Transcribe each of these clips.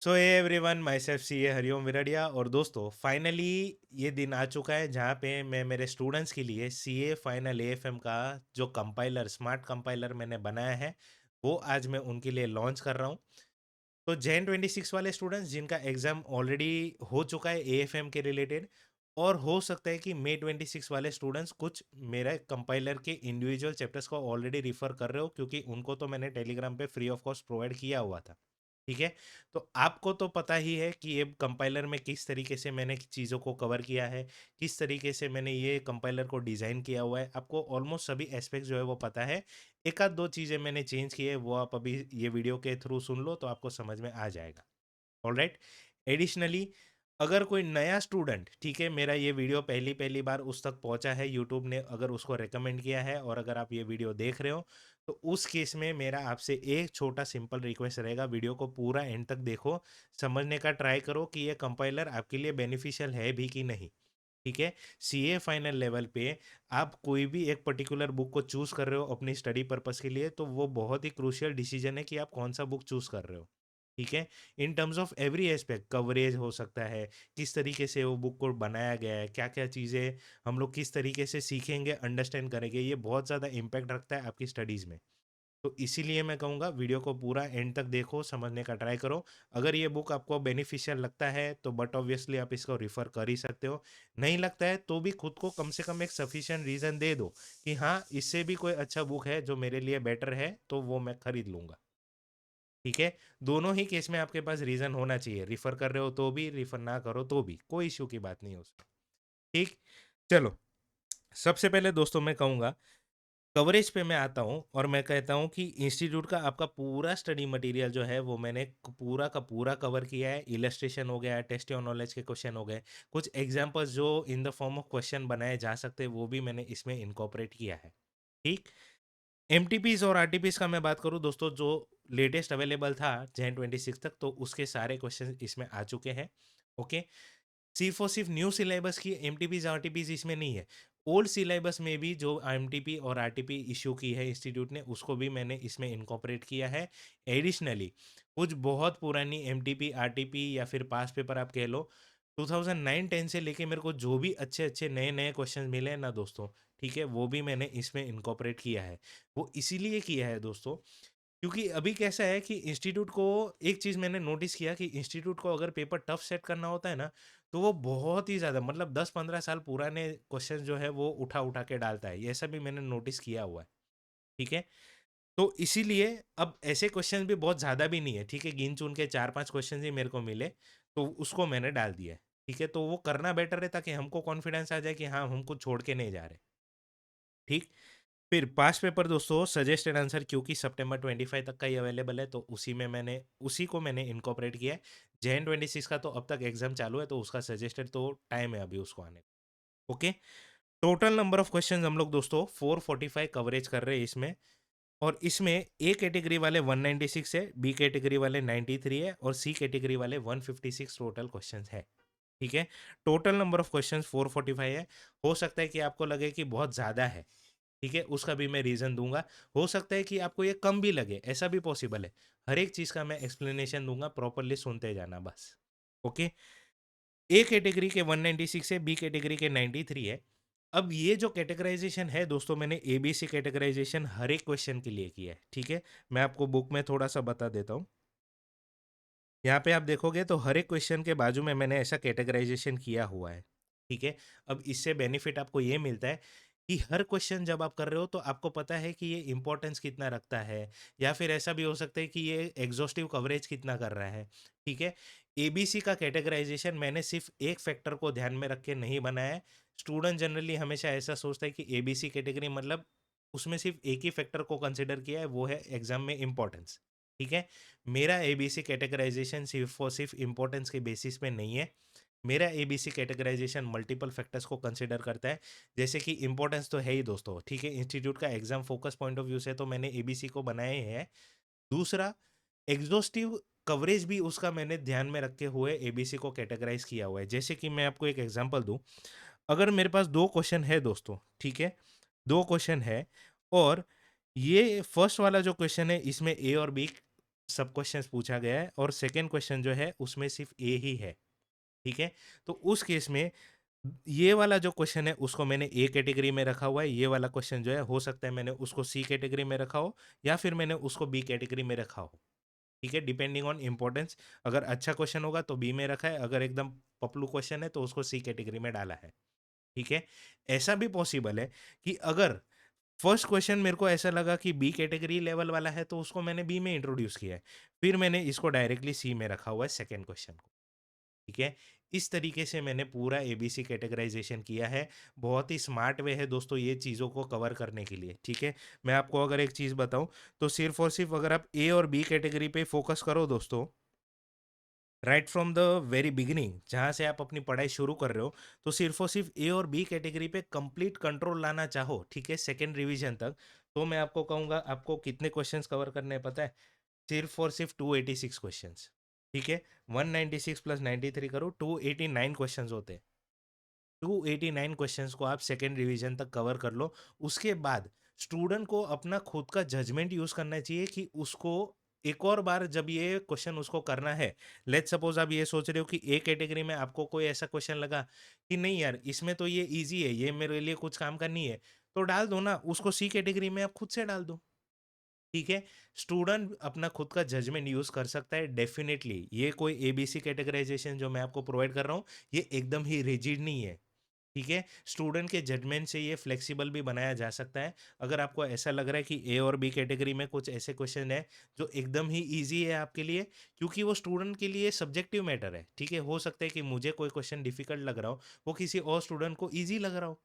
So hey everyone, myself C A Hariom Virdiya. और दोस्तों, finally ये दिन आ चुका है जहाँ पे मैं मेरे स्टूडेंट्स के लिए C A final A F M का जो कंपाइलर, स्मार्ट कंपाइलर मैंने बनाया है, वो आज मैं उनके लिए लॉन्च कर रहा हूँ। तो जैन 26 वाले स्टूडेंट्स जिनका एग्जाम ऑलरेडी हो चुका है ए एफ एम के रिलेटेड, और हो सकता है कि मे 26 वाले स्टूडेंट्स कुछ मेरा कंपाइलर के इंडिविजुअल चैप्टर्स को ऑलरेडी रिफर कर रहे हो, क्योंकि उनको तो मैंने टेलीग्राम पे फ्री ऑफ कॉस्ट प्रोवाइड किया हुआ था। ठीक है। तो आपको तो पता ही है कि ये कंपाइलर में किस तरीके से मैंने चीज़ों को कवर किया है, किस तरीके से मैंने ये कंपाइलर को डिज़ाइन किया हुआ है। आपको ऑलमोस्ट सभी एस्पेक्ट जो है वो पता है। एक आध दो चीज़ें मैंने चेंज की है, वो आप अभी ये वीडियो के थ्रू सुन लो तो आपको समझ में आ जाएगा। ऑलराइट। एडिशनली, अगर कोई नया स्टूडेंट, ठीक है, मेरा ये वीडियो पहली पहली बार उस तक पहुंचा है, यूट्यूब ने अगर उसको रेकमेंड किया है, और अगर आप ये वीडियो देख रहे हो, तो उस केस में मेरा आपसे एक छोटा सिंपल रिक्वेस्ट रहेगा, वीडियो को पूरा एंड तक देखो, समझने का ट्राई करो कि ये कंपाइलर आपके लिए बेनिफिशियल है भी कि नहीं। ठीक है। सी ए फाइनल लेवल पे आप कोई भी एक पर्टिकुलर बुक को चूज कर रहे हो अपनी स्टडी पर्पस के लिए, तो वो बहुत ही क्रूशियल डिसीजन है कि आप कौन सा बुक चूज कर रहे हो। ठीक है। In terms of every aspect, coverage हो सकता है, किस तरीके से वो बुक को बनाया गया है, क्या क्या चीज़ें हम लोग किस तरीके से सीखेंगे, अंडरस्टैंड करेंगे, ये बहुत ज़्यादा इम्पैक्ट रखता है आपकी स्टडीज़ में। तो इसीलिए मैं कहूँगा वीडियो को पूरा एंड तक देखो, समझने का ट्राई करो। अगर ये बुक आपको बेनिफिशियल लगता है तो बट ऑब्वियसली आप इसको रिफ़र कर ही सकते हो। नहीं लगता है तो भी खुद को कम से कम एक सफिशिएंट रीज़न दे दो कि हाँ, इससे भी कोई अच्छा बुक है जो मेरे लिए बेटर है, तो वो मैं खरीद लूँगा। ठीक है। दोनों ही केस में आपके पास रीज़न होना चाहिए, रिफ़र कर रहे हो तो भी, रिफ़र ना करो तो भी, कोई इश्यू की बात नहीं है उसमें। ठीक। चलो, सबसे पहले दोस्तों मैं कहूँगा, कवरेज पे मैं आता हूँ और मैं कहता हूँ कि इंस्टीट्यूट का आपका पूरा स्टडी मटेरियल जो है वो मैंने पूरा का पूरा कवर किया है। इलस्ट्रेशन हो गया, टेस्ट योर नॉलेज के क्वेश्चन हो गए, कुछ एग्जांपल्स जो in the form of question बनाए जा सकते हैं, वो भी मैंने इसमें इनकॉर्पोरेट किया है। ठीक। एमटीपीज और आरटीपीज का मैं बात करूं दोस्तों, जो लेटेस्ट अवेलेबल था जैन 26 तक, तो उसके सारे क्वेश्चन इसमें आ चुके हैं। ओके। सिर्फ और सिर्फ न्यू सिलेबस की एमटीपीज आरटीपीज इसमें नहीं है। ओल्ड सिलेबस में भी जो एमटीपी और आरटीपी इशू की है इंस्टीट्यूट ने, उसको भी मैंने इसमें इनकॉर्पोरेट किया है। एडिशनली, कुछ बहुत पुरानी एमटीपी आरटीपी या फिर पास पेपर आप कह लो, 2009-10 से लेके मेरे को जो भी अच्छे अच्छे नए नए क्वेश्चन मिले हैं ना दोस्तों, ठीक है, वो भी मैंने इसमें इनकॉर्पोरेट किया है। वो इसीलिए किया है दोस्तों, क्योंकि अभी कैसा है कि इंस्टीट्यूट को, एक चीज़ मैंने नोटिस किया कि इंस्टीट्यूट को अगर पेपर टफ सेट करना होता है ना, तो वो बहुत ही ज़्यादा, मतलब 10-15 साल पुराने क्वेश्चन जो है वो उठा उठा के डालता है। ये सब भी मैंने नोटिस किया हुआ है। ठीक है। तो इसीलिए अब ऐसे क्वेश्चन भी बहुत ज़्यादा भी नहीं है। ठीक है। गिन चुन के 4-5 क्वेश्चन ही मेरे को मिले, तो उसको मैंने डाल दिया है। ठीक है। तो वो करना बेटर है ताकि हमको कॉन्फिडेंस आ जाए कि हाँ, हम कुछ छोड़ के नहीं जा रहे। ठीक। फिर पास्ट पेपर दोस्तों, सजेस्टेड आंसर क्योंकि सितंबर 25 तक का ही अवेलेबल है, तो उसी को मैंने इनकॉर्पोरेट किया है। जैन 26 का तो अब तक एग्जाम चालू है, तो उसका सजेस्टेड तो टाइम है अभी उसको आने का। Okay. Total number of question हम लोग दोस्तों 445 कवरेज कर रहे हैं इसमें। और इसमें ए कैटेगरी वाले 196 है, बी कैटेगरी वाले 93 है, और सी कैटेगरी वाले 156 टोटल क्वेश्चंस है। ठीक है। टोटल नंबर ऑफ क्वेश्चंस 445 है। हो सकता है कि आपको लगे कि बहुत ज़्यादा है, ठीक है, उसका भी मैं रीज़न दूंगा। हो सकता है कि आपको ये कम भी लगे, ऐसा भी पॉसिबल है। हर एक चीज़ का मैं एक्सप्लेनेशन दूंगा, प्रॉपरली सुनते जाना बस। ओके। ए कैटेगरी के 196 है, बी कैटेगरी के 93 है। अब ये जो कैटेगराइजेशन है दोस्तों, मैंने ए बी सी कैटेगराइजेशन हर एक क्वेश्चन के लिए किया है। ठीक है। मैं आपको बुक में थोड़ा सा बता देता हूँ। यहाँ पे आप देखोगे तो हर एक क्वेश्चन के बाजू में मैंने ऐसा कैटेगराइजेशन किया हुआ है। ठीक है। अब इससे बेनिफिट आपको ये मिलता है कि हर क्वेश्चन जब आप कर रहे हो तो आपको पता है कि ये इंपॉर्टेंस कितना रखता है, या फिर ऐसा भी हो सकता है कि ये एग्जॉस्टिव कवरेज कितना कर रहा है। ठीक है। एबीसी का कैटेगराइजेशन मैंने सिर्फ एक फैक्टर को ध्यान में रख के नहीं बनाया है। स्टूडेंट जनरली हमेशा ऐसा सोचता है कि एबीसी कैटेगरी मतलब उसमें सिर्फ एक ही फैक्टर को कंसिडर किया है, वो है एग्जाम में इंपॉर्टेंस। ठीक है। मेरा एबीसी कैटेगराइजेशन सिर्फ और सिर्फ इंपॉर्टेंस के बेसिस पे नहीं है। मेरा एबीसी कैटेगराइजेशन मल्टीपल फैक्टर्स को कंसिडर करता है। जैसे कि इंपॉर्टेंस तो है ही दोस्तों, ठीक है, इंस्टीट्यूट का exam focus point of view से तो मैंने एबीसी को बनाया ही है। दूसरा, एग्जॉस्टिव कवरेज भी उसका मैंने ध्यान में रखे हुए एबीसी को कैटेगराइज किया हुआ है। जैसे कि मैं आपको एक एग्जांपल दूं, अगर मेरे पास दो क्वेश्चन है दोस्तों, ठीक है, दो क्वेश्चन है, और ये फर्स्ट वाला जो क्वेश्चन है इसमें ए और बी सब क्वेश्चंस पूछा गया है और सेकंड क्वेश्चन जो है उसमें सिर्फ ए ही है, ठीक है? तो उस केस में ये वाला जो क्वेश्चन है उसको मैंने ए कैटेगरी में रखा हुआ है, ये वाला क्वेश्चन जो है हो सकता है मैंने उसको सी कैटेगरी में रखा हो या फिर मैंने उसको बी कैटेगरी में रखा हो, ठीक है? डिपेंडिंग ऑन इम्पोर्टेंस, अगर अच्छा क्वेश्चन होगा तो बी में रखा है, अगर एकदम पपलू क्वेश्चन है तो उसको सी कैटेगरी में डाला है, ठीक है? ऐसा भी पॉसिबल है कि अगर फर्स्ट क्वेश्चन मेरे को ऐसा लगा कि बी कैटेगरी लेवल वाला है तो उसको मैंने बी में इंट्रोड्यूस किया है, फिर मैंने इसको डायरेक्टली सी में रखा हुआ है सेकंड क्वेश्चन को, ठीक है? इस तरीके से मैंने पूरा एबीसी कैटेगराइजेशन किया है। बहुत ही स्मार्ट वे है दोस्तों ये चीज़ों को कवर करने के लिए, ठीक है? मैं आपको अगर एक चीज़ बताऊँ तो सिर्फ़ और सिर्फ़ अगर आप ए और बी कैटेगरी पे फ़ोकस करो दोस्तों, right from the very beginning जहाँ से आप अपनी पढ़ाई शुरू कर रहे हो, तो सिर्फ़ और सिर्फ़ ए और बी कैटेगरी पे कंप्लीट कंट्रोल लाना चाहो, ठीक है? सेकंड रिवीजन तक, तो मैं आपको कहूँगा आपको कितने क्वेश्चंस कवर करने हैं पता है? सिर्फ़ और सिर्फ़ 286 क्वेश्चंस, ठीक है? 196 प्लस 93 करो 289 क्वेश्चंस होते हैं। 289 क्वेश्चंस को आप सेकंड रिवीजन तक कवर कर लो। उसके बाद स्टूडेंट को अपना खुद का जजमेंट यूज़ करना चाहिए कि उसको एक और बार जब ये क्वेश्चन उसको करना है, लेट्स सपोज़ आप ये सोच रहे हो कि ए कैटेगरी में आपको कोई ऐसा क्वेश्चन लगा कि नहीं यार, इसमें तो ये ईज़ी है, ये मेरे लिए कुछ काम का नहीं है, तो डाल दो ना, उसको सी कैटेगरी में आप खुद से डाल दो। ठीक है? स्टूडेंट अपना खुद का जजमेंट यूज़ कर सकता है डेफ़िनेटली। ये कोई एबीसी कैटेगराइज़ेशन जो मैं आपको प्रोवाइड कर रहा हूँ, ये एकदम ही रिजिड नहीं है। ठीक है? स्टूडेंट के जजमेंट से ये फ्लेक्सिबल भी बनाया जा सकता है। अगर आपको ऐसा लग रहा है कि ए और बी कैटेगरी में कुछ ऐसे क्वेश्चन हैं, जो एकदम ही ईज़ी है आपके लिए, क्योंकि वो स्टूडेंट के लिए सब्जेक्टिव मैटर है। ठीक है? हो सकता है कि मुझे कोई क्वेश्चन डिफ़िकल्ट लग रहा हो, वो किसी और स्टूडेंट को ईज़ी लग रहा हो।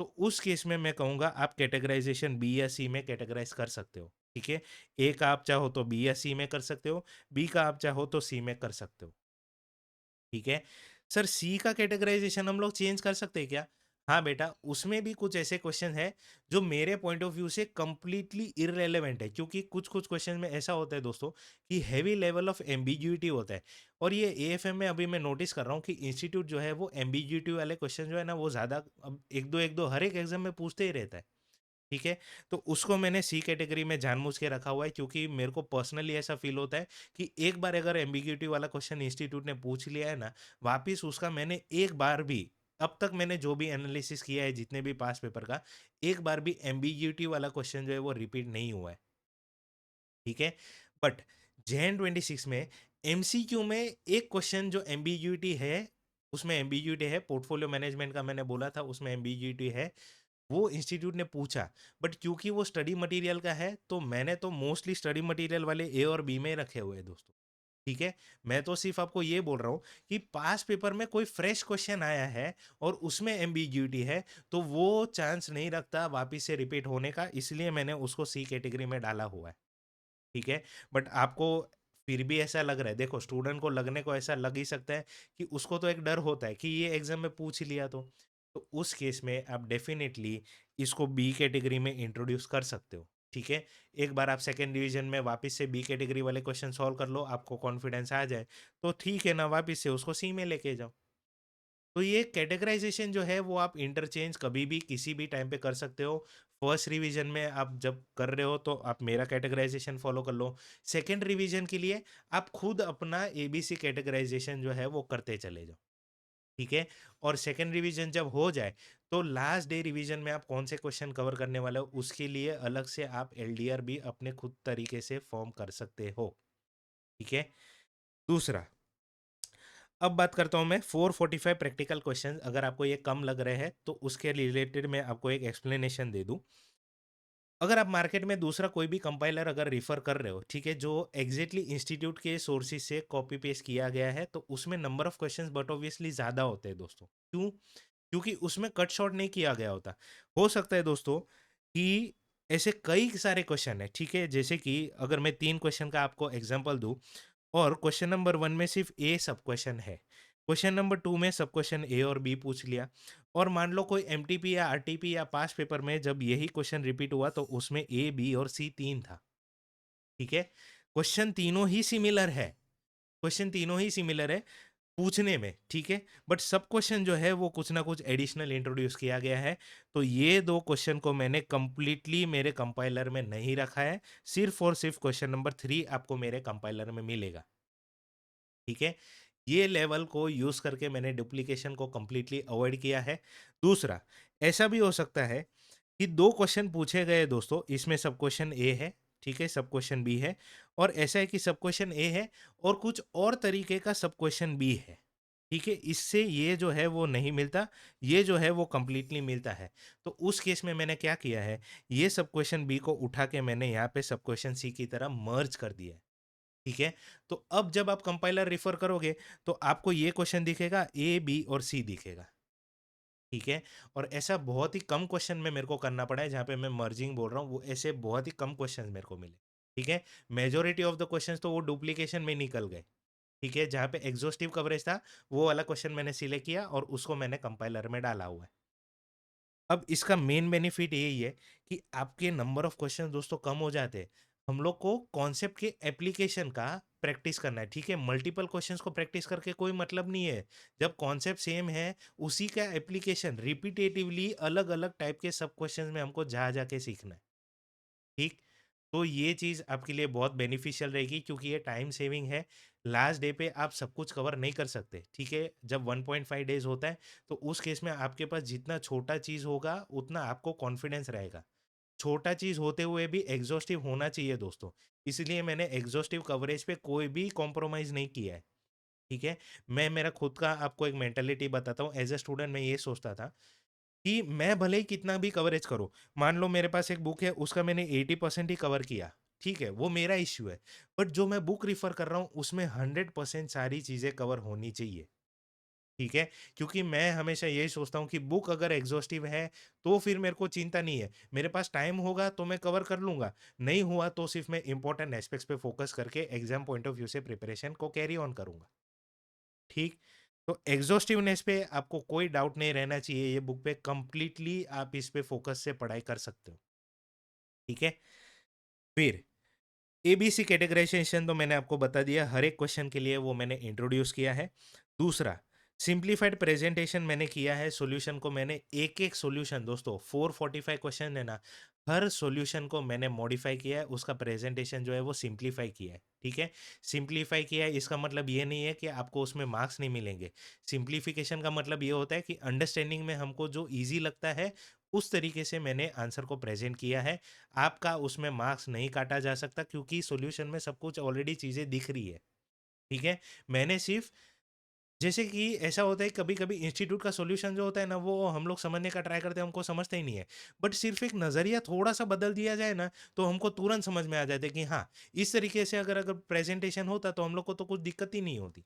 तो उस केस में मैं कहूँगा आप कैटेगराइज़ेशन बी या सी में कैटेगराइज़ कर सकते हो, ठीक है? ए का आप चाहो तो बी या सी में कर सकते हो, बी का आप चाहो तो सी में कर सकते हो, ठीक है? सर सी का कैटेगराइज़ेशन हम लोग चेंज कर सकते हैं क्या? हाँ बेटा, उसमें भी कुछ ऐसे क्वेश्चन हैं जो मेरे पॉइंट ऑफ व्यू से कंप्लीटली इर्रेलेवेंट है क्योंकि कुछ-कुछ क्वेश्चन में ऐसा होता है दोस्तों कि हेवी लेवल ऑफ एम्बिग्यूइटी होता है और ये एएफएम में अभी मैं नोटिस कर रहा हूँ कि इंस्टीट्यूट जो है वो एम्बिग्यूइटी वाले क्वेश्चन जो है ना वो ज़्यादा अब 1-2 हर एक एग्ज़ाम में पूछते ही रहता है। ठीक है? तो उसको मैंने सी कैटेगरी में जानबूझ के रखा हुआ है क्योंकि मेरे को पर्सनली ऐसा फ़ील होता है कि एक बार अगर एम्बिग्यूइटी वाला क्वेश्चन इंस्टीट्यूट ने पूछ लिया है ना, वापिस उसका मैंने एक बार भी अब तक मैंने जो भी एनालिसिस किया है जितने भी पास पेपर का, एक बार भी एम्बिग्यूइटी वाला क्वेश्चन जो है वो रिपीट नहीं हुआ है। ठीक है? बट जेन 26 में एमसीक्यू में एक क्वेश्चन जो एम्बिग्यूइटी है, उसमें एम्बिग्यूइटी है, पोर्टफोलियो मैनेजमेंट का मैंने बोला था उसमें एम्बिग्यूइटी है। वो इंस्टीट्यूट ने पूछा बट क्योंकि वो स्टडी मटेरियल का है तो मैंने तो मोस्टली स्टडी मटेरियल वाले ए और बी में रखे हुए हैं दोस्तों, ठीक है? मैं तो सिर्फ आपको ये बोल रहा हूँ कि पास पेपर में कोई फ्रेश क्वेश्चन आया है और उसमें एम्बिग्यूटी है तो वो चांस नहीं रखता वापिस से रिपीट होने का, इसलिए मैंने उसको सी कैटेगरी में डाला हुआ है, ठीक है? बट आपको फिर भी ऐसा लग रहा है, देखो स्टूडेंट को लगने को ऐसा लग ही सकता है कि उसको तो एक डर होता है कि ये एग्ज़ाम में पूछ ही लिया तो उस केस में आप डेफ़िनेटली इसको बी कैटेगरी में इंट्रोड्यूस कर सकते हो, ठीक है? एक बार आप सेकंड डिवीज़न में वापस से बी कैटेगरी वाले क्वेश्चन सॉल्व कर लो, आपको कॉन्फिडेंस आ जाए, तो ठीक है ना, वापस से उसको सी में लेके जाओ। तो ये कैटेगराइजेशन जो है वो आप इंटरचेंज कभी भी किसी भी टाइम पे कर सकते हो। फर्स्ट रिवीजन में आप जब कर रहे हो तो आप मेरा कैटेगराइजेशन फॉलो कर लो। सेकंड रिवीजन के लिए आप खुद अपना एबीसी कैटेगराइजेशन जो है वो करते चले जाओ, ठीक है? और सेकंड रिवीजन जब हो जाए तो लास्ट डे रिवीजन में आप कौन से क्वेश्चन कवर करने वाले हो उसके लिए अलग से आप एलडीआर भी अपने खुद तरीके से फॉर्म कर सकते हो, ठीक है? दूसरा, अब बात करता हूँ मैं 445 प्रैक्टिकल क्वेश्चंस, अगर आपको ये कम लग रहे हैं तो उसके रिलेटेड मैं आपको एक एक्सप्लेनेशन दे दूँ। अगर आप मार्केट में दूसरा कोई भी कंपाइलर अगर रेफर कर रहे हो, ठीक है, जो एग्जैक्टली इंस्टीट्यूट के सोर्सेज से कॉपी पेस्ट किया गया है, तो उसमें number of questions but obviously ज़्यादा होते हैं दोस्तों। क्यों? क्योंकि उसमें कट शॉर्ट नहीं किया गया होता। हो सकता है दोस्तों कि ऐसे कई सारे क्वेश्चन हैं, ठीक है, जैसे कि अगर मैं 3 क्वेश्चन का आपको एग्जांपल दूँ और क्वेश्चन नंबर 1 में सिर्फ ए सब क्वेश्चन है। क्वेश्चन नंबर 2 में सब क्वेश्चन ए और बी पूछ लिया और मान लो कोई एमटीपी या आरटीपी या पास पेपर में जब यही क्वेश्चन रिपीट हुआ तो उसमें ए, बी और सी 3 था। ठीक है? क्वेश्चन तीनों ही सिमिलर है। क्वेश्चन तीनों ही सिमिलर है। पूछने में, ठीक है? बट सब क्वेश्चन जो है वो कुछ ना कुछ एडिशनल इंट्रोड्यूस किया गया है। तो ये 2 क्वेश्चन को मैंने कंप्लीटली मेरे कंपाइलर में नहीं रखा है, सिर्फ़ और सिर्फ़ क्वेश्चन नंबर 3 आपको मेरे कंपाइलर में मिलेगा, ठीक है? ये लेवल को यूज़ करके मैंने डुप्लीकेशन को कंप्लीटली अवॉइड किया है। दूसरा, ऐसा भी हो सकता है कि 2 क्वेश्चन पूछे गए दोस्तों, इसमें सब क्वेश्चन ए है, ठीक है? सब क्वेश्चन बी है और ऐसा है कि सब क्वेश्चन ए है और कुछ और तरीके का सब क्वेश्चन बी है, ठीक है? इससे ये जो है वो नहीं मिलता, ये जो है वो कंप्लीटली मिलता है। तो उस केस में मैंने क्या किया है, ये सब क्वेश्चन बी को उठा के मैंने यहाँ पे सब क्वेश्चन सी की तरह मर्ज कर दिया है, ठीक है? तो अब जब आप कंपाइलर रेफर करोगे, तो आपको ये क्वेश्चन दिखेगा, ए, बी और सी दिखेगा। ठीक है? और ऐसा बहुत ही कम क्वेश्चन में मेरे को करना पड़ा है, जहाँ पे मैं मर्जिंग बोल रहा हूँ, वो ऐसे बहुत ही कम क्वेश्चंस मेरे को मिले, ठीक है? मेजॉरिटी ऑफ द क्वेश्चंस तो वो डुप्लीकेशन में निकल गए, ठीक है? जहाँ पे एग्ज़ॉस्टिव कवरेज था, वो वाला क्वेश्चन मैंने सिलेक्ट किया और उसको मैंने कंपाइलर में डाला हुआ है। अब इसका मेन बेनिफिट यही है कि आपके नंबर ऑफ क्वेश्चन दोस्तों कम हो जाते हैं। हम लोग को कॉन्सेप्ट के एप्लीकेशन का प्रैक्टिस करना है, ठीक है? मल्टीपल क्वेश्चंस को प्रैक्टिस करके कोई मतलब नहीं है। जब कॉन्सेप्ट सेम है, उसी का एप्लीकेशन रिपिटेटिवली अलग-अलग टाइप के सब क्वेश्चंस में हमको जा-जा के सीखना है, ठीक? तो ये चीज़ आपके लिए बहुत बेनिफिशियल रहेगी क्योंकि ये टाइम सेविंग है। लास्ट डे पे आप सब कुछ कवर नहीं कर सकते, ठीक है? जब 1.5 डेज़ होता है, तो उस केस में आपके पास जितना छोटा चीज़ होगा, उतना आपको कॉन्फिडेंस रहेगा। छोटा चीज़ होते हुए भी एग्ज़ॉस्टिव होना चाहिए दोस्तों। इसलिए मैंने एग्ज़ॉस्टिव कवरेज पे कोई भी कॉम्प्रोमाइज़ नहीं किया है, ठीक है? मैं मेरा खुद का आपको एक मेंटालिटी बताता हूँ। एज़ अ स्टूडेंट मैं ये सोचता था कि मैं भले ही कितना भी कवरेज करूँ, मान लो मेरे पास एक बुक है, उसका मैंने 80% ही कवर किया, ठीक है? वो मेरा इश्यू है। बट जो मैं बुक रेफ़र कर रहा हूँ, उसमें 100% सारी चीज़ें कवर होनी चाहिए। ठीक है? क्योंकि मैं हमेशा यही सोचता हूँ कि बुक अगर एग्ज़ॉस्टिव है, तो फिर मेरे को चिंता नहीं है। मेरे पास टाइम होगा तो मैं कवर कर लूँगा, नहीं हुआ तो सिर्फ़ मैं इम्पोर्टेंट एस्पेक्ट्स पे फ़ोकस करके एग्ज़ाम पॉइंट ऑफ व्यू से प्रिपरेशन को कैरी ऑन करूँगा। ठीक? तो एग्ज़ॉस्टिवनेस पे आपको कोई डाउट नहीं रहना चाहिए, ये बुक पे कंप्लीटली आप इस पे फ़ोकस से पढ़ाई कर सकते हो। ठीक है? फिर एबीसी कैटेगराइजेशन तो मैंने आपको बता दिया, हर एक क्वेश्चन के लिए वो मैंने इंट्रोड्यूस किया है। दूसरा, सिंप्लीफाइड प्रेजेंटेशन मैंने किया है, सॉल्यूशन को मैंने एक-एक सॉल्यूशन दोस्तों 445 क्वेश्चन है ना, हर सॉल्यूशन को मैंने मॉडिफाई किया है, उसका प्रेजेंटेशन जो है वो सिंप्लीफाई किया है, ठीक है? सिंप्लीफाई किया है इसका मतलब ये नहीं है कि आपको उसमें मार्क्स नहीं मिलेंगे। सिंप्लीफिकेशन का मतलब ये होता है कि अंडरस्टैंडिंग में हमको जो ईज़ी लगता है, उस तरीके से मैंने आंसर को प्रेज़ेंट किया है। आपका उसमें मार्क्स नहीं काटा जा सकता क्योंकि सॉल्यूशन में सब कुछ ऑलरेडी चीज़ें दिख रही है, ठीक है? मैंने सिर्फ़ जैसे कि ऐसा होता है कभी-कभी इंस्टीट्यूट का सॉल्यूशन जो होता है ना, वो हम लोग समझने का ट्राई करते हैं, हमको समझते ही नहीं है। बट सिर्फ़ एक नज़रिया थोड़ा-सा बदल दिया जाए ना, तो हमको तुरंत समझ में आ जाता है कि हाँ, इस तरीके से अगर अगर प्रेज़ेंटेशन होता तो हम लोग को तो कुछ दिक्कत ही नहीं होती।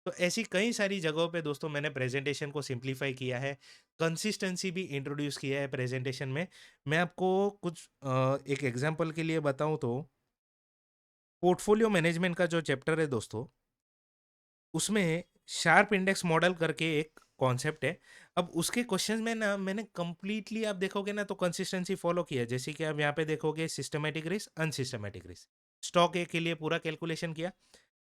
तो ऐसी कई सारी जगहों पे दोस्तों मैंने प्रेज़ेंटेशन को सिम्प्लीफ़ाई किया है, कंसिस्टेंसी भी इंट्रोड्यूस किया है प्रेज़ेंटेशन में। मैं आपको कुछ एक एग्ज़ाम्पल के लिए बताऊँ तो पोर्टफ़ोलियो मैनेजमेंट का जो चैप्टर है दोस्तों, उसमें शार्प इंडेक्स मॉडल करके एक कॉन्सेप्ट है। अब उसके क्वेश्चंस में ना मैंने कंप्लीटली आप देखोगे ना तो कंसिस्टेंसी फ़ॉलो किया है। जैसे कि आप यहाँ पे देखोगे systematic risk, unsystematic risk. Stock ए के लिए पूरा कैलकुलेशन किया।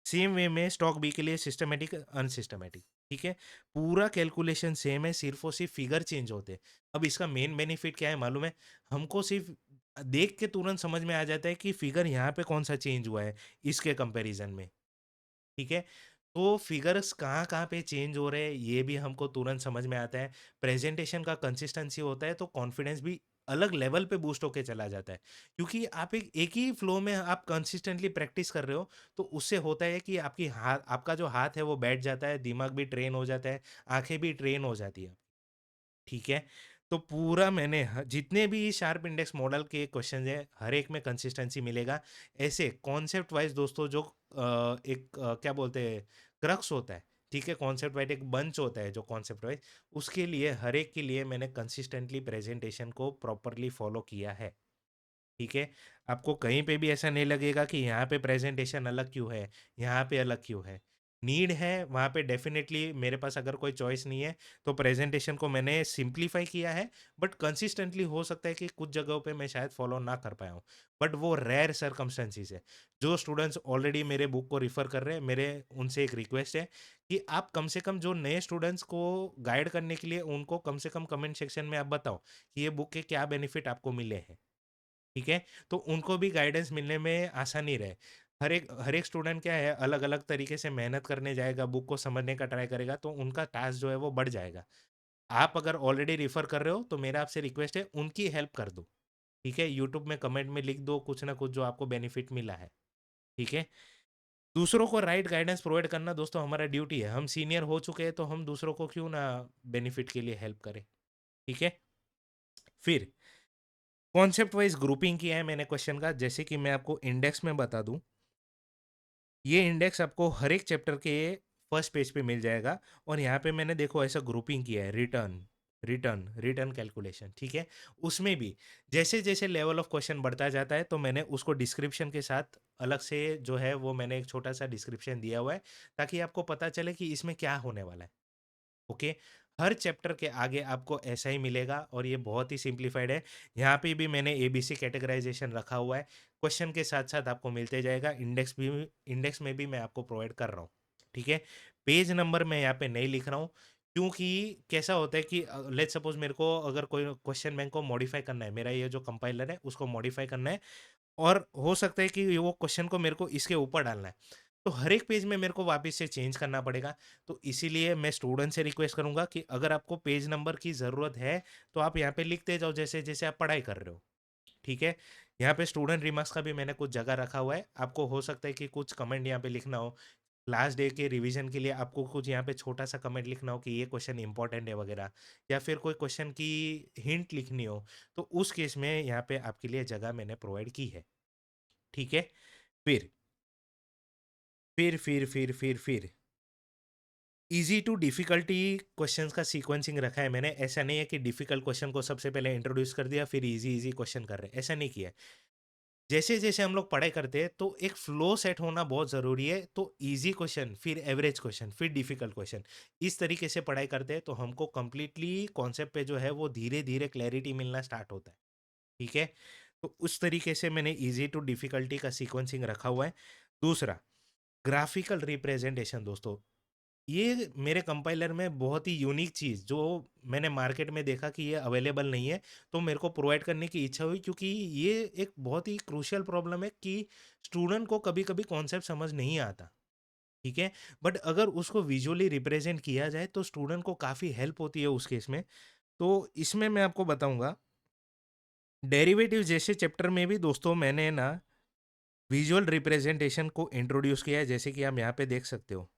सेम वे में स्टॉक बी के लिए सिस्टमैटिक, अनसिस्टमैटिक, ठीक है? पूरा कैलकुलेशन सेम है, सिर्फ़ और सिर्फ़ फिगर चेंज होते हैं। अब इसका मेन बेनिफिट क्या है मालूम है? हमको सिर्फ़ देख के तुरंत समझ में आ जाता है कि फिगर यहाँ पे कौन-सा चेंज हुआ है, इसके कंपैरिज़न में, ठीक है? तो फिगर्स कहाँ-कहाँ पे चेंज हो रहे हैं, ये भी हमको तुरंत समझ में आता है। प्रेज़ेंटेशन का कंसिस्टेंसी होता है, तो कॉन्फिडेंस भी अलग लेवल पे बूस्ट होके चला जाता है। क्योंकि आप एक ही फ्लो में आप कंसिस्टेंटली प्रैक्टिस कर रहे हो, तो उससे होता है कि आपका जो हाथ है वो बैठ जाता है, दिमाग भी ट्रेन हो जाता है, आँखें भी ट्रेन हो जाती है। ठीक है? तो पूरा मैंने जितने भी शार्प इंडेक्स मॉडल के क्वेश्चन हैं, हर एक में कंसिस्टेंसी मिलेगा। ऐसे कॉन्सेप्ट वाइज़ दोस्तों जो क्या बोलते हैं क्रक्स होता है, ठीक है? कॉन्सेप्ट वाइज़ एक बंच होता है जो कॉन्सेप्ट वाइज़, उसके लिए हर एक के लिए मैंने कंसिस्टेंटली प्रेज़ेंटेशन को प्रॉपरली फ़ॉलो किया है। ठीक है? आपको कहीं पे भी ऐसा नहीं लगेगा कि यहाँ पे प्रेज़ेंटेशन अलग क्यों है, यहाँ पे अलग क्यों है। नीड है वहाँ पे डेफिनेटली मेरे पास अगर कोई चॉइस नहीं है तो प्रेजेंटेशन को मैंने सिंप्लीफाई किया है, बट कंसिस्टेंटली हो सकता है कि कुछ जगहों पे मैं शायद फॉलो ना कर पाया हूँ, बट वो रेयर सर्कमस्टेंसेस है। जो स्टूडेंट्स ऑलरेडी मेरे बुक को रिफर कर रहे हैं, मेरे उनसे एक रिक्वेस्ट है कि आप कम से कम जो नए स्टूडेंट्स को गाइड करने के लिए उनको कम से कम कमेंट सेक्शन में आप बताओ कि ये बुक के क्या बेनिफिट आपको मिले हैं। ठीक है? तो उनको भी गाइडेंस मिलने में आसानी रहे। हर एक स्टूडेंट क्या है अलग-अलग तरीके से मेहनत करने जाएगा, बुक को समझने का ट्राई करेगा, तो उनका टास्क जो है वो बढ़ जाएगा। आप अगर ऑलरेडी रेफर कर रहे हो तो मेरा आपसे रिक्वेस्ट है उनकी हेल्प कर दो। ठीक है? यूट्यूब में कमेंट में लिख दो कुछ ना कुछ जो आपको बेनिफिट मिला है। ठीक है? दूसरों को राइट गाइडेंस प्रोवाइड करना दोस्तों हमारा ड्यूटी है। हम सीनियर हो चुके हैं तो हम दूसरों को क्यों ना बेनिफिट के लिए हेल्प करें। ठीक है? फिर कॉन्सेप्ट वाइज़ ग्रुपिंग किया है मैंने क्वेश्चन का, जैसे कि मैं आपको इंडेक्स में बता दूँ। ये इंडेक्स आपको हर एक चैप्टर के फर्स्ट पेज पे मिल जाएगा और यहाँ पे मैंने देखो ऐसा ग्रुपिंग किया है रिटर्न कैलकुलेशन। ठीक है, उसमें भी जैसे जैसे लेवल ऑफ क्वेश्चन बढ़ता जाता है तो मैंने उसको डिस्क्रिप्शन के साथ अलग से जो है वो मैंने एक छोटा सा डिस्क्रिप्शन दिया हुआ है ताकि आपको पता चले कि इसमें क्या होने वाला है। ओके, हर चैप्टर के आगे आपको ऐसा ही मिलेगा और ये बहुत ही सिंप्लीफाइड है। यहाँ पे भी मैंने एबीसी कैटेगराइजेशन रखा हुआ है, क्वेश्चन के साथ साथ आपको मिलते जाएगा। इंडेक्स में भी मैं आपको प्रोवाइड कर रहा हूँ। ठीक है, पेज नंबर मैं यहाँ पे नहीं लिख रहा हूँ क्योंकि कैसा होता है कि लेट्स सपोज मेरे को अगर कोई क्वेश्चन बैंक को मॉडिफाई करना है, मेरा ये जो कंपाइलर है उसको मॉडिफाई करना है और हो सकता है कि वो क्वेश्चन को मेरे को इसके ऊपर डालना है, तो हर एक पेज में मेरे को वापस से चेंज करना पड़ेगा। तो इसीलिए मैं स्टूडेंट से रिक्वेस्ट करूंगा कि अगर आपको पेज नंबर की ज़रूरत है तो आप यहाँ पे लिखते जाओ जैसे जैसे आप पढ़ाई कर रहे हो। ठीक है, यहाँ पे स्टूडेंट रिमार्क्स का भी मैंने कुछ जगह रखा हुआ है, आपको हो सकता है कि कुछ कमेंट यहाँ पे लिखना हो, लास्ट डे के रिवीजन के लिए आपको कुछ यहाँ पे छोटा सा कमेंट लिखना हो कि ये क्वेश्चन इंपॉर्टेंट है वगैरह, या फिर कोई क्वेश्चन की हिंट लिखनी हो, तो उस केस में यहाँ पे आपके लिए जगह मैंने प्रोवाइड की है। ठीक है, फिर फिर ईजी टू डिफिकल्टी क्वेश्चंस का सीक्वेंसिंग रखा है मैंने। ऐसा नहीं है कि डिफिकल्ट क्वेश्चन को सबसे पहले इंट्रोड्यूस कर दिया फिर इजी इजी क्वेश्चन कर रहे हैं, ऐसा नहीं किया है। जैसे जैसे हम लोग पढ़ाई करते हैं तो एक फ्लो सेट होना बहुत ज़रूरी है, तो इजी क्वेश्चन फिर एवरेज क्वेश्चन फिर डिफिकल्ट क्वेश्चन, इस तरीके से पढ़ाई करते हैं तो हमको कंप्लीटली कॉन्सेप्ट पे जो है वो धीरे धीरे क्लैरिटी मिलना स्टार्ट होता है। ठीक है, तो उस तरीके से मैंने इजी टू डिफिकल्टी का सीक्वेंसिंग रखा हुआ है। दूसरा, ग्राफिकल रिप्रेजेंटेशन दोस्तों, ये मेरे कंपाइलर में बहुत ही यूनिक चीज़ जो मैंने मार्केट में देखा कि ये अवेलेबल नहीं है, तो मेरे को प्रोवाइड करने की इच्छा हुई क्योंकि ये एक बहुत ही क्रूशियल प्रॉब्लम है कि स्टूडेंट को कभी-कभी कॉन्सेप्ट समझ नहीं आता। ठीक है? बट अगर उसको विजुअली रिप्रेजेंट किया जाए तो स्टूडेंट को काफ़ी हेल्प होती है उस केस में। तो इसमें मैं आपको बताऊँगा, डेरिवेटिव जैसे चैप्टर में भी दोस्तों मैंने ना विजुअल रिप्रेजेंटेशन को इंट्रोड्यूस किया है, जैसे कि आप यहाँ पे देख सकते हो।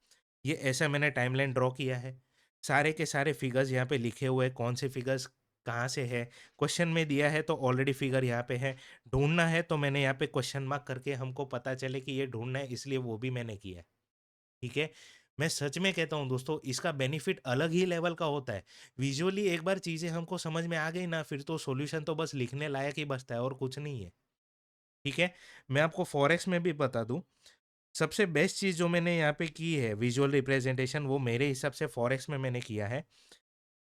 ये ऐसा मैंने टाइमलाइन ड्रॉ किया है। सारे के सारे फिगर्स यहाँ पे लिखे हुए हैं, कौन से फिगर्स कहाँ से है। क्वेश्चन में दिया है तो ऑलरेडी फिगर यहाँ पे है। ढूँढना है तो मैंने यहाँ पे क्वेश्चन मार्क करके हमको पता चले कि ये ढूँढना है, इसलिए वो भी मैंने किया है। ठीक है? मैं सच में कहता हूँ दोस्तों, इसका बेनिफिट अलग ही लेवल का होता है। विजुअली एक बार चीज़ें हमको समझ में आ गई ना, फिर तो सॉल्यूशन तो बस लिखने लायक ही बचता है और कुछ नहीं है। ठीक है? मैं आपको फॉरेक्स में भी बता दूँ, सबसे बेस्ट चीज़ जो मैंने यहाँ पे की है विजुअल रिप्रेजेंटेशन, वो मेरे हिसाब से फॉरेक्स में मैंने किया है।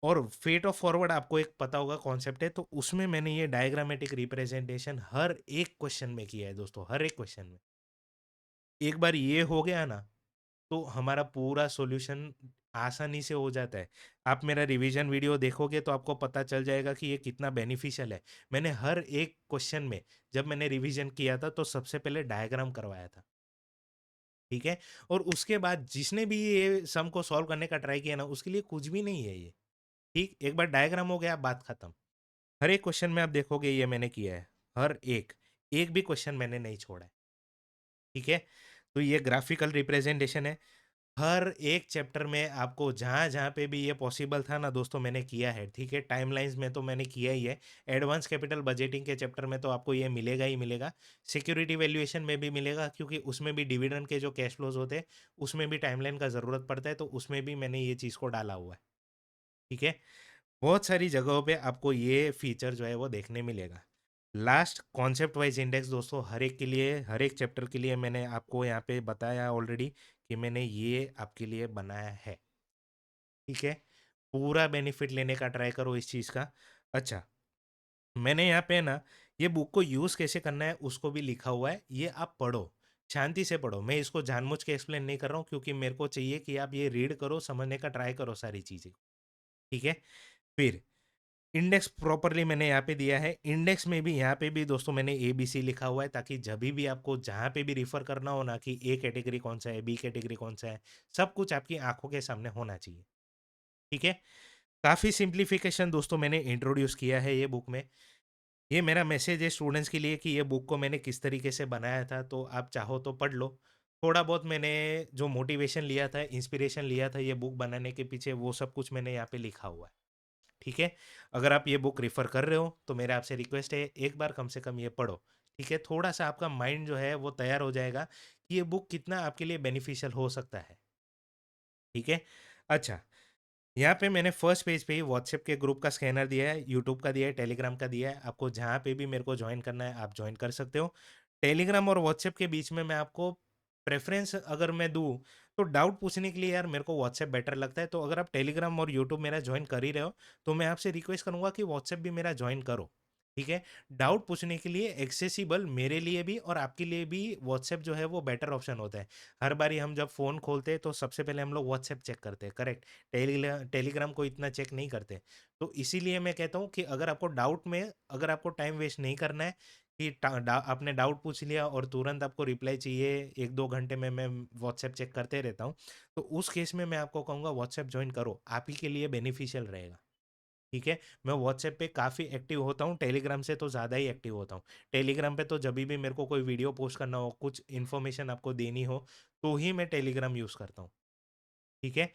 और फेट ऑफ फॉरवर्ड आपको एक पता होगा कॉन्सेप्ट है, तो उसमें मैंने ये डायग्रामेटिक रिप्रेजेंटेशन हर एक क्वेश्चन में किया है दोस्तों, हर एक क्वेश्चन में। एक बार ये हो गया ना, तो हमारा पूरा सॉल्यूशन आसानी से हो जाता है। आप मेरा रिवीजन वीडियो देखोगे तो आपको पता चल जाएगा कि ये कितना बेनिफिशियल है। मैंने हर एक क्वेश्चन में जब मैंने रिवीजन किया था तो सबसे पहले डायग्राम करवाया था। ठीक है? और उसके बाद जिसने भी ये सम को सॉल्व करने का ट्राई किया ना, उसके लिए कुछ भी नहीं है ये। ठीक? एक बार डायग्राम हो गया, बात खत्म। हर एक क्वेश्चन में आप देखोगे ये मैंने किया है। हर एक, एक भी क्वेश्चन मैंने नहीं छोड़ा है। ठीक है? तो ये ग्राफिकल रिप्रेजेंटेशन है। हर एक चैप्टर में आपको जहाँ-जहाँ पे भी ये पॉसिबल था ना दोस्तों मैंने किया है। ठीक है? टाइमलाइन्स में तो मैंने किया ही है। एडवांस कैपिटल बजटिंग के चैप्टर में तो आपको ये मिलेगा ही मिलेगा। सिक्योरिटी वैल्यूएशन में भी मिलेगा क्योंकि उसमें भी डिविडेंड के जो कैश फ्लोज़ होते हैं, उसमें भी टाइमलाइन का ज़रूरत पड़ता है, तो उसमें भी मैंने ये चीज़ को डाला हुआ है। ठीक है? बहुत सारी जगहों पे आपको ये फीचर जो है वो देखने मिलेगा। लास्ट कॉन्सेप्ट वाइज इंडेक्स दोस्तों, हर एक के लिए, हर एक चैप्टर के लिए मैंने आपको यहाँ पे बताया ऑलरेडी कि मैंने ये आपके लिए बनाया है, ठीक है? पूरा बेनिफिट लेने का ट्राई करो इस चीज़ का। अच्छा, मैंने यहाँ पे ना ये बुक को यूज़ कैसे करना है उसको भी लिखा हुआ है, ये आप पढ़ो, शांति से पढ़ो। मैं इसको जानबूझ के एक्सप्लेन नहीं कर रहा हूँ क्योंकि मेरे को चाहिए कि आप ये रीड करो, समझने का ट्राई करो सारी चीज़ें, ठीक है? फिर इंडेक्स प्रॉपरली मैंने यहाँ पे दिया है। इंडेक्स में भी यहाँ पे भी दोस्तों मैंने एबीसी लिखा हुआ है ताकि जभी भी आपको जहाँ पे भी रिफ़र करना हो ना कि ए कैटेगरी कौन-सा है, बी कैटेगरी कौन-सा है, सब कुछ आपकी आँखों के सामने होना चाहिए, ठीक है? काफ़ी सिम्प्लिफिकेशन दोस्तों मैंने इंट्रोड्यूस किया है ये बुक में। ये मेरा मैसेज है स्टूडेंट्स के लिए कि ये बुक को मैंने किस तरीके से बनाया था, तो आप चाहो तो पढ़ लो। थोड़ा बहुत मैंने जो मोटिवेशन लिया था, इंस्पिरेशन लिया था ये बुक बनाने के पीछे, वो सब कुछ मैंने यहाँ पे लिखा हुआ है, ठीक है? अगर आप ये बुक रेफ़र कर रहे हो, तो मेरा आपसे रिक्वेस्ट है, एक बार कम से कम ये पढ़ो, ठीक है? थोड़ा-सा आपका माइंड जो है, वो तैयार हो जाएगा कि ये बुक कितना आपके लिए बेनिफिशियल हो सकता है, ठीक है? अच्छा, यहाँ पे मैंने फर्स्ट पेज पे ही व्हाट्सएप के ग्रुप का स्कैनर दिया है, यूट्यूब का दिया है, टेलीग्राम का दिया है। आपको जहाँ पे भी मेरे को जॉइन करना है, आप जॉइन कर सकते हो। टेलीग्राम और व्हाट्सएप के बीच में मैं आपको प्रेफ़रेंस अगर मैं दूँ, तो डाउट पूछने के लिए यार मेरे को व्हाट्सएप बेटर लगता है। तो अगर आप टेलीग्राम और यूट्यूब मेरा जॉइन कर ही रहे हो, तो मैं आपसे रिक्वेस्ट करूँगा कि व्हाट्सएप भी मेरा जॉइन करो, ठीक है? डाउट पूछने के लिए एक्सेसिबल मेरे लिए भी और आपके लिए भी व्हाट्सएप जो है वो बेटर ऑप्शन होता है। हर बारी हम जब फ़ोन खोलते हैं, तो सबसे पहले हम लोग व्हाट्सएप चेक करते हैं, करेक्ट? टेलीग्राम को इतना चेक नहीं करते। तो इसीलिए मैं कहता हूँ कि अगर आपको डाउट में अगर आपको टाइम वेस्ट नहीं करना है कि आपने डाउट पूछ लिया और तुरंत आपको रिप्लाई चाहिए, 1-2 घंटे में मैं व्हाट्सएप चेक करते रहता हूँ, तो उस केस में मैं आपको कहूँगा व्हाट्सएप जॉइन करो, आप ही के लिए बेनिफिशियल रहेगा, ठीक है? मैं व्हाट्सएप पे काफ़ी एक्टिव होता हूँ, टेलीग्राम से तो ज़्यादा ही एक्टिव होता हूँ। टेलीग्राम पे तो जभी भी मेरे को कोई वीडियो पोस्ट करना हो, कुछ इन्फॉर्मेशन आपको देनी हो, तो ही मैं टेलीग्राम यूज़ करता हूँ, ठीक है?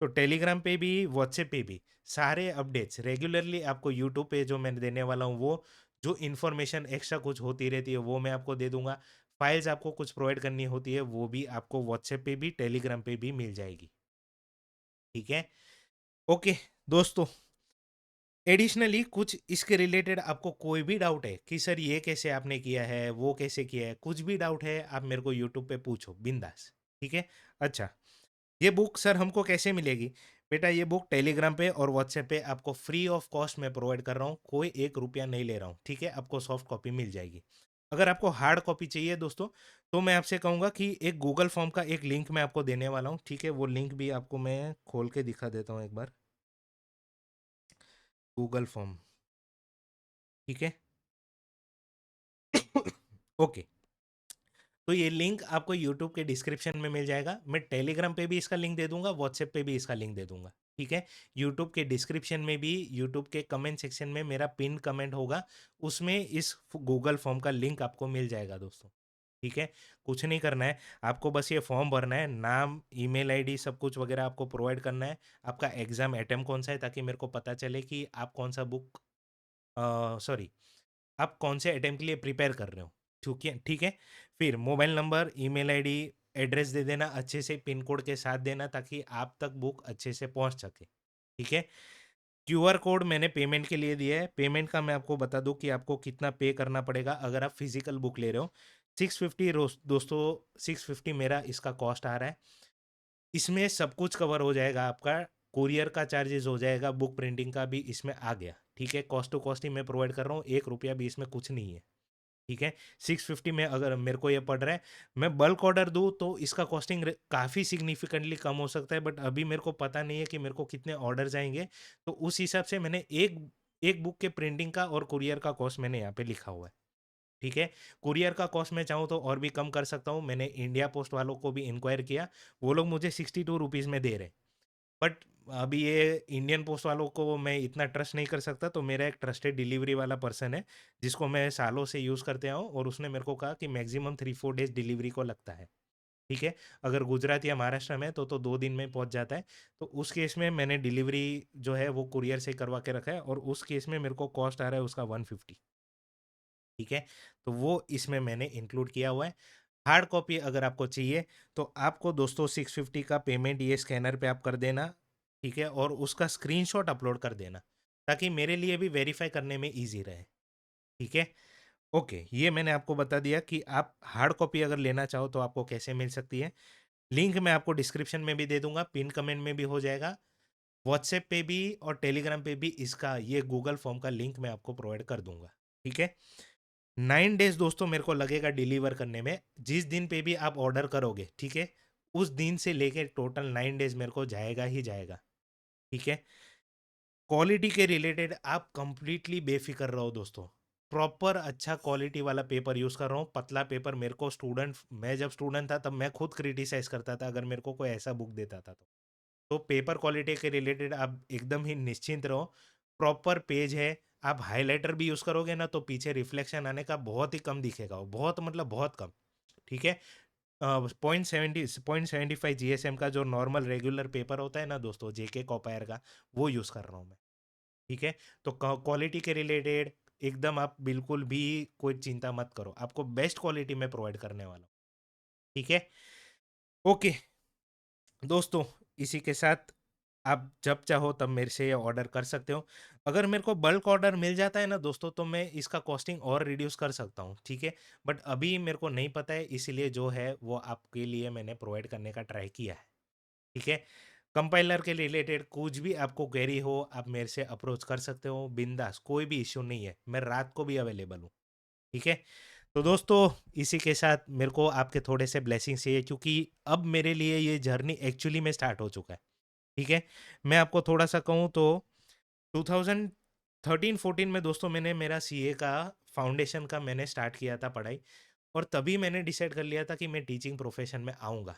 तो टेलीग्राम पे भी, व्हाट्सएप पे भी सारे अपडेट्स रेगुलरली आपको यूट्यूब पे जो मैं देने वाला हूँ वो, जो इन्फॉर्मेशन एक्स्ट्रा कुछ होती रहती है वो मैं आपको दे दूँगा। फाइल्स आपको कुछ प्रोवाइड करनी होती है वो भी आपको व्हाट्सएप पे भी, टेलीग्राम पे भी मिल जाएगी, ठीक है? ओके दोस्तों, एडिशनली कुछ इसके रिलेटेड आपको कोई भी डाउट है कि सर ये कैसे आपने किया है, वो कैसे किया है, कुछ भी डाउट है आप मेरे को यूट्यूब पे पूछो बिंदास, ठीक है? अच्छा, ये बुक सर हमको कैसे मिलेगी? बेटा ये बुक टेलीग्राम पे और व्हाट्सएप पे आपको फ्री ऑफ कॉस्ट मैं प्रोवाइड कर रहा हूँ, कोई 1 रुपया नहीं ले रहा हूँ, ठीक है? आपको सॉफ्ट कॉपी मिल जाएगी। अगर आपको हार्ड कॉपी चाहिए दोस्तों, तो मैं आपसे कहूँगा कि एक गूगल फॉर्म का एक लिंक मैं आपको देने वाला हूँ, ठीक है? वो लिंक भी आपको मैं खोल के दिखा देता हूँ एक बार, गूगल फॉर्म, ठीक है? ओके। तो ये लिंक आपको यूट्यूब के डिस्क्रिप्शन में मिल जाएगा। मैं टेलीग्राम पे भी इसका लिंक दे दूँगा, व्हाट्सएप पे भी इसका लिंक दे दूँगा, ठीक है? यूट्यूब के डिस्क्रिप्शन में भी यूट्यूब के कमेंट सेक्शन में मेरा पिन कमेंट होगा, उसमें इस फ गूगल फॉर्म का लिंक आपको मिल जाएगा दोस्तों, ठीक है? कुछ नहीं करना है, आपको बस ये फॉर्म भरना है, नाम, ईमेल आईडी सब कुछ वगैरह आपको प्रोवाइड करना है, आपका एग्ज़ाम अटेम्प्ट कौन-सा है ताकि मेरे को पता चले कि आप कौन-सा बुक सॉरी आप कौन से अटेम्प्ट के लिए प्रिपेयर कर रहे हो, ठीक है? फिर mobile number, email ID, address दे देना अच्छे से पिन कोड के साथ देना ताकि आप तक बुक अच्छे से पहुँच सके, ठीक है? क्यूआर कोड मैंने पेमेंट के लिए दिया है, पेमेंट का मैं आपको बता दूँ कि आपको कितना पे करना पड़ेगा अगर आप फिज़िकल बुक ले रहे हो। 650 दोस्तों 650 मेरा इसका कॉस्ट आ रहा है। इसमें सब कुछ कवर हो जाएगा आपका, कोरियर का चार्जेज़ हो जाएगा, बुक प्रिंटिंग का भी इसमें आ गया, ठीक है? कॉस्ट टू कॉस्ट ही मैं प्रोवाइड कर रहा हूँ, 1 रुपया भी इसमें कुछ नहीं है। ठीक है? 650 में अगर मेरे को ये पड़ रहा है, मैं बल्क ऑर्डर दूँ तो इसका कॉस्टिंग काफ़ी सिग्निफिकेंटली कम हो सकता है बट अभी मेरे को पता नहीं है कि मेरे को कितने ऑर्डर्स आएँगे, तो उस हिसाब से मैंने एक एक बुक के प्रिंटिंग का और कुरियर का कॉस्ट मैंने यहाँ पे लिखा हुआ है, ठीक है? कुरियर का कॉस्ट मैं चाहूँ तो और भी कम कर सकता हूँ, मैंने इंडिया पोस्ट वालों को भी इंक्वायर किया, वो लोग मुझे 62 रुपीज़ में दे रहे हैं। बट अभी ये इंडियन पोस्ट वालों को मैं इतना ट्रस्ट नहीं कर सकता, तो मेरा एक ट्रस्टेड डिलीवरी वाला पर्सन है, जिसको मैं सालों से यूज़ करते आया हूँ और उसने मेरे को कहा कि मैक्सिमम 3-4 डेज़ डिलीवरी को लगता है, ठीक है? अगर गुजरात या महाराष्ट्र में है तो 2 दिन में पहुँच जाता है, तो उस केस में मैंने डिलीवरी जो है वो कुरियर से करवा के रखा है और उस केस में मेरे को कॉस्ट आ रहा है उसका 150, ठीक है? तो वो इसमें मैंने इंक्लूड किया हुआ है। हार्ड कॉपी अगर आपको चाहिए तो आपको दोस्तों 650 का पेमेंट ये स्कैनर पे आप कर देना, ठीक है? और उसका स्क्रीनशॉट अपलोड कर देना, ताकि मेरे लिए भी वेरीफाई करने में ईज़ी रहे, ठीक है? ओके, ये मैंने आपको बता दिया कि आप हार्ड कॉपी अगर लेना चाहो तो आपको कैसे मिल सकती है। लिंक मैं आपको डिस्क्रिप्शन में भी दे दूंगा, पिन कमेंट में भी हो जाएगा, व्हाट्सएप पे भी और टेलीग्राम पे भी इसका ये गूगल फॉर्म का लिंक मैं आपको प्रोवाइड कर दूंगा। ठीक है, 9 डेज दोस्तों मेरे को लगेगा डिलीवर करने में। जिस दिन पे भी आप ऑर्डर करोगे, ठीक है, उस दिन से लेके टोटल 9 डेज मेरे को जाएगा ही जाएगा। ठीक है, क्वालिटी के रिलेटेड आप कंप्लीटली बेफिक्र रहो दोस्तों। प्रॉपर अच्छा क्वालिटी वाला पेपर यूज़ कर रहा हूँ, पतला पेपर। मेरे को मैं जब स्टूडेंट था तब मैं खुद क्रिटिसाइज करता था अगर मेरे को कोई ऐसा बुक देता था तो पेपर क्वालिटी के रिलेटेड आप एकदम ही निश्चिंत रहो। प्रॉपर पेज है, आप हाइलाइटर भी यूज़ करोगे ना तो पीछे रिफ्लेक्शन आने का बहुत ही कम दिखेगा, वो बहुत मतलब बहुत कम। ठीक है, 0.75 GSM का जो नॉर्मल रेगुलर पेपर होता है ना दोस्तों, जेके कॉपायर का, वो यूज़ कर रहा हूँ मैं। ठीक है, तो क्वालिटी के रिलेटेड एकदम आप बिल्कुल भी कोई चिंता मत करो, आपको बेस्ट क्वालिटी में प्रोवाइड करने वाला हूँ। ठीक है, ओके दोस्तों, इसी के साथ आप जब चाहो तब मेरे से ये ऑर्डर कर सकते हो। अगर मेरे को बल्क ऑर्डर मिल जाता है ना दोस्तों तो मैं इसका कॉस्टिंग और रिड्यूस कर सकता हूँ। ठीक है, बट अभी मेरे को नहीं पता है, इसीलिए जो है वो आपके लिए मैंने प्रोवाइड करने का ट्राई किया है। ठीक है, कंपाइलर के रिलेटेड कुछ भी आपको क्वेरी हो आप मेरे से अप्रोच कर सकते हो बिंदास, कोई भी इश्यू नहीं है, मैं रात को भी अवेलेबल हूँ। ठीक है, तो दोस्तों इसी के साथ मेरे को आपके थोड़े से ब्लेसिंग्स चाहिए, क्योंकि अब मेरे लिए ये जर्नी एक्चुअली में स्टार्ट हो चुका है। ठीक है, मैं आपको थोड़ा सा कहूँ तो 2013-14 में दोस्तों मैंने मेरा सीए का फाउंडेशन का मैंने स्टार्ट किया था पढ़ाई, और तभी मैंने डिसाइड कर लिया था कि मैं टीचिंग प्रोफेशन में आऊँगा।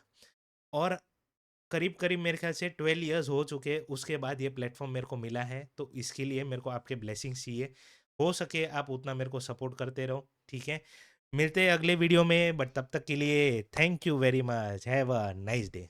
और करीब करीब मेरे ख्याल से 12 इयर्स हो चुके, उसके बाद ये प्लेटफॉर्म मेरे को मिला है, तो इसके लिए मेरे को आपके ब्लेसिंग्स चाहिए। हो सके आप उतना मेरे को सपोर्ट करते रहो। ठीक है, मिलते हैं अगले वीडियो में, बट तब तक के लिए thank you very much, have a nice day.